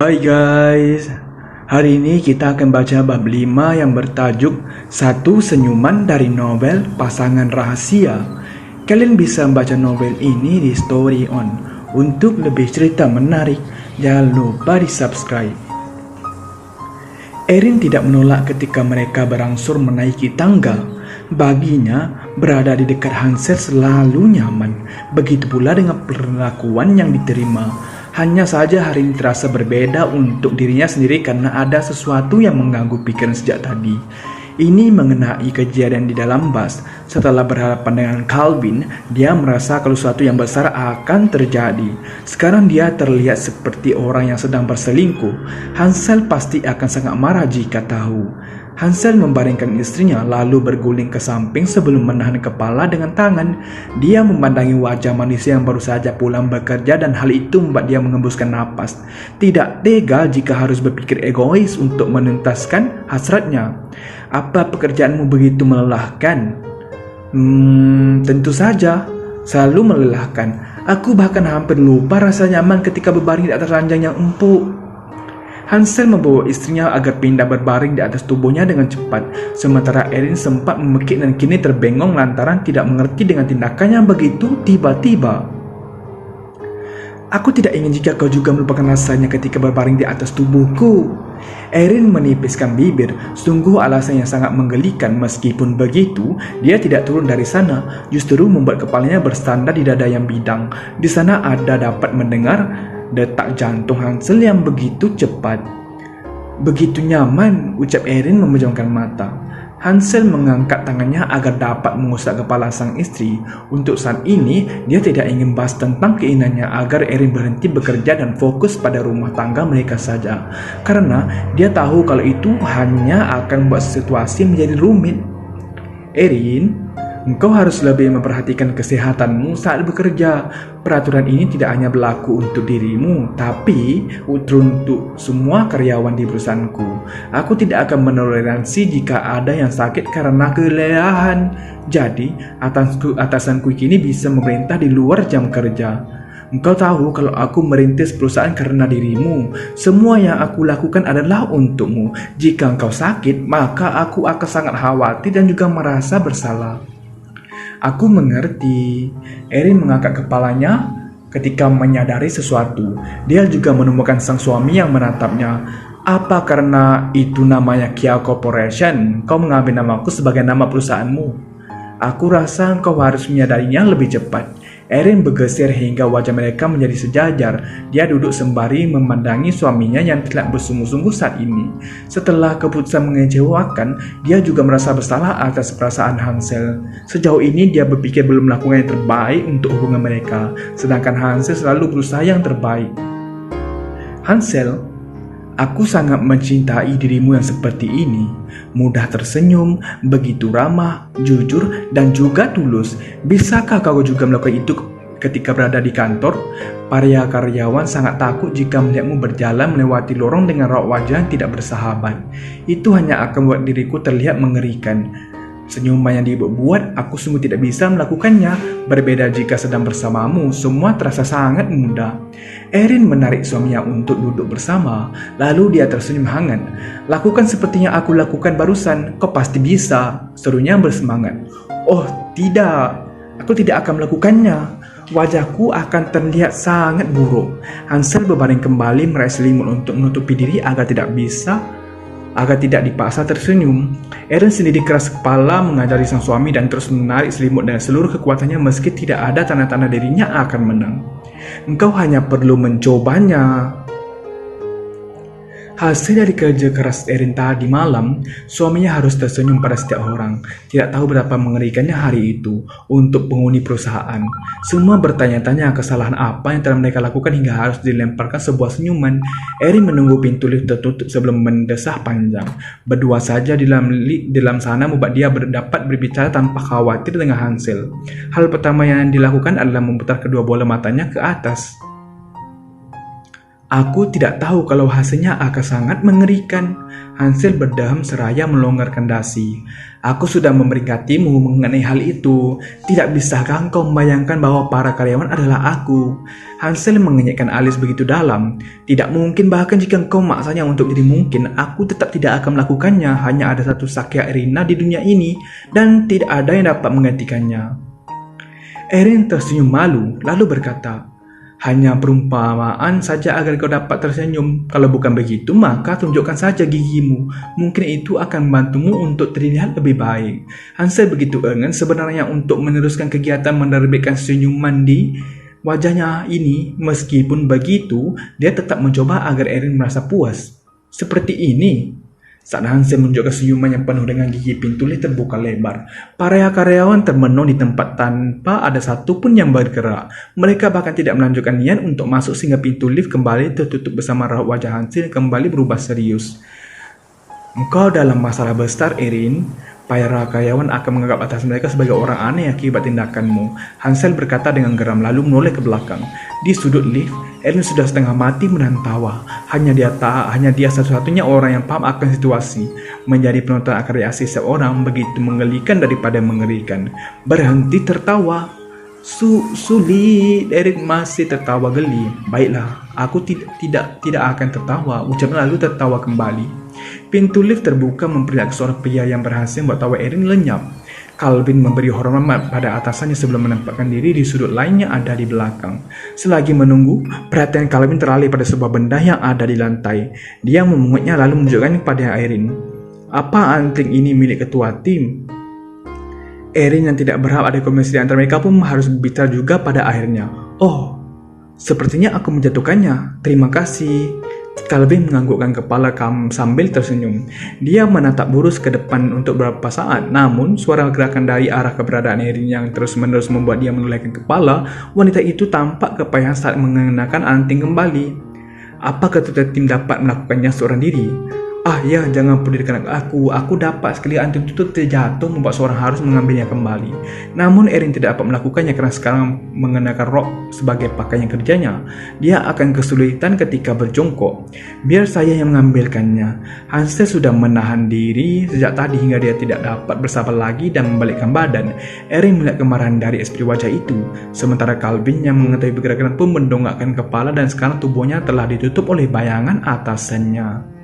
Hai guys, hari ini kita akan baca bab 5 yang bertajuk Satu Senyuman dari novel Pasangan Rahasia. Kalian bisa membaca novel ini di Story On. Untuk lebih cerita menarik, jangan lupa di subscribe. Erin tidak menolak ketika mereka berangsur menaiki tangga. Baginya, berada di dekat Hansel selalu nyaman. Begitu pula dengan perlakuan yang diterima. Hanya saja hari ini terasa berbeda untuk dirinya sendiri karena ada sesuatu yang mengganggu pikiran sejak tadi. Ini mengenai kejadian di dalam bus. Setelah berhadapan dengan Calvin, dia merasa kalau sesuatu yang besar akan terjadi. Sekarang dia terlihat seperti orang yang sedang berselingkuh. Hansel pasti akan sangat marah jika tahu. Hansel membaringkan istrinya lalu berguling ke samping sebelum menahan kepala dengan tangan. Dia memandangi wajah manusia yang baru saja pulang bekerja dan hal itu membuat dia mengembuskan napas. Tidak tega jika harus berpikir egois untuk menuntaskan hasratnya. Apa pekerjaanmu begitu melelahkan? Tentu saja, selalu melelahkan. Aku bahkan hampir lupa rasa nyaman ketika berbaring di atas ranjang yang empuk. Hansel membawa istrinya agar pindah berbaring di atas tubuhnya dengan cepat. Sementara Erin sempat memekik dan kini terbengong lantaran tidak mengerti dengan tindakannya begitu tiba-tiba. Aku tidak ingin jika kau juga melupakan rasanya ketika berbaring di atas tubuhku. Erin menipiskan bibir. Sungguh alasan yang sangat menggelikan. Meskipun begitu, dia tidak turun dari sana. Justru membuat kepalanya bersandar di dada yang bidang. Di sana ada dapat mendengar detak jantung Hansel yang begitu cepat. Begitu nyaman, ucap Erin memejamkan mata. Hansel mengangkat tangannya agar dapat mengusap kepala sang istri. Untuk saat ini, dia tidak ingin bahas tentang keinginannya agar Erin berhenti bekerja dan fokus pada rumah tangga mereka saja. Karena dia tahu kalau itu hanya akan membuat situasi menjadi rumit. Erin, engkau harus lebih memperhatikan kesehatanmu saat bekerja. Peraturan ini tidak hanya berlaku untuk dirimu, tapi untuk semua karyawan di perusahaanku. Aku tidak akan menoleransi jika ada yang sakit karena kelelahan. Jadi, atasanku kini bisa memerintah di luar jam kerja. Engkau tahu kalau aku merintis perusahaan karena dirimu. Semua yang aku lakukan adalah untukmu. Jika engkau sakit, maka aku akan sangat khawatir dan juga merasa bersalah. Aku mengerti. Erin mengangkat kepalanya ketika menyadari sesuatu. Dia juga menemukan sang suami yang menatapnya. Apa karena itu namanya Kia Corporation? Kau mengambil namaku sebagai nama perusahaanmu? Aku rasa kau harus menyadarinya lebih cepat. Erin bergeser hingga wajah mereka menjadi sejajar. Dia duduk sembari memandangi suaminya yang tidak bersungguh-sungguh saat ini. Setelah keputusan mengecewakan, dia juga merasa bersalah atas perasaan Hansel. Sejauh ini dia berpikir belum melakukan yang terbaik untuk hubungan mereka, sedangkan Hansel selalu berusaha yang terbaik. Hansel, aku sangat mencintai dirimu yang seperti ini. Mudah tersenyum, begitu ramah, jujur, dan juga tulus. Bisakah kau juga melakukan itu ketika berada di kantor? Para karyawan sangat takut jika melihatmu berjalan melewati lorong dengan raut wajah yang tidak bersahabat. Itu hanya akan membuat diriku terlihat mengerikan. Senyuman yang dibuat, aku sungguh tidak bisa melakukannya. Berbeda jika sedang bersamamu, semua terasa sangat mudah. Erin menarik suaminya untuk duduk bersama, lalu dia tersenyum hangat. Lakukan seperti yang aku lakukan barusan, kau pasti bisa, serunya bersemangat. Oh tidak, aku tidak akan melakukannya. Wajahku akan terlihat sangat buruk. Hansel berbaring kembali meraih selimut untuk menutupi diri agar tidak dipaksa tersenyum. Erin sendiri keras kepala mengajari sang suami dan terus menarik selimut dengan seluruh kekuatannya meski tidak ada tanda-tanda dirinya akan menang. Engkau hanya perlu mencobanya. Hasil dari kerja keras Erin tadi malam, suaminya harus tersenyum pada setiap orang. Tidak tahu berapa mengerikannya hari itu untuk penghuni perusahaan. Semua bertanya-tanya kesalahan apa yang telah mereka lakukan hingga harus dilemparkan sebuah senyuman. Erin menunggu pintu lift tertutup sebelum mendesah panjang. Berdua saja di dalam sana membuat dia dapat berbicara tanpa khawatir dengan Hansel. Hal pertama yang dilakukan adalah memutar kedua bola matanya ke atas. Aku tidak tahu kalau hasilnya akan sangat mengerikan. Hansel berdeham seraya melonggarkan dasi. Aku sudah memperingatimu mengenai hal itu. Tidak bisakah engkau membayangkan bahwa para karyawan adalah aku? Hansel mengenyekkan alis begitu dalam. Tidak mungkin, bahkan jika engkau maksanya untuk jadi mungkin, aku tetap tidak akan melakukannya. Hanya ada satu Sakya Erina di dunia ini, dan tidak ada yang dapat menggantikannya. Erin tersenyum malu, lalu berkata, hanya perumpamaan saja agar kau dapat tersenyum. Kalau bukan begitu, maka tunjukkan saja gigimu. Mungkin itu akan membantumu untuk terlihat lebih baik. Hansel begitu enggan sebenarnya untuk meneruskan kegiatan menerbitkan senyuman di wajahnya ini. Meskipun begitu, dia tetap mencoba agar Erin merasa puas. Seperti ini. Saat Hansel menunjukkan senyuman yang penuh dengan gigi, pintu lift terbuka lebar. Para karyawan termenung di tempat tanpa ada satu pun yang bergerak. Mereka bahkan tidak melanjutkan niat untuk masuk sehingga pintu lift kembali tertutup bersama raut wajah Hansel kembali berubah serius. Engkau dalam masalah besar, Erin. Para karyawan akan menganggap atas mereka sebagai orang aneh akibat tindakanmu. Hansel berkata dengan geram lalu menoleh ke belakang. Di sudut lift, Erin sudah setengah mati menahan tawa. Hanya dia satu-satunya orang yang paham akan situasi. Menjadi penonton akan reaksi seorang begitu menggelikan daripada mengerikan. Berhenti tertawa. Sulit. Erin masih tertawa geli. Baiklah, aku tidak akan tertawa. Ucapnya lalu tertawa kembali. Pintu lift terbuka memperlihatkan seorang pria yang berhasil membuat tawa Erin lenyap. Calvin memberi hormat pada atasannya sebelum menempatkan diri di sudut lainnya ada di belakang. Selagi menunggu, perhatian Calvin teralih pada sebuah benda yang ada di lantai. Dia memungutnya lalu menunjukkannya kepada Erin. Apa anting ini milik ketua tim? Erin yang tidak berharap ada komunikasi antara mereka pun harus berbicara juga pada akhirnya. Oh, sepertinya aku menjatuhkannya. Terima kasih. Calvin menganggukkan kepala sambil tersenyum. Dia menatap lurus ke depan untuk beberapa saat. Namun, suara gerakan dari arah keberadaan Erin yang terus-menerus membuat dia menolehkan kepala. Wanita itu tampak kepayahan saat mengenakan anting kembali. Apa ketua tim dapat melakukannya seorang diri? Ah ya, jangan pedulikan aku dapat sekali anting itu terjatuh membuat seorang harus mengambilnya kembali. Namun Erin tidak dapat melakukannya karena sekarang mengenakan rok sebagai pakaian kerjanya. Dia akan kesulitan ketika berjongkok. Biar saya yang mengambilkannya. Hansel sudah menahan diri sejak tadi hingga dia tidak dapat bersabar lagi dan membalikkan badan. Erin melihat kemarahan dari ekspresi wajah itu. Sementara Calvin yang mengetahui pergerakan pun mendongakkan kepala dan sekarang tubuhnya telah ditutup oleh bayangan atasannya.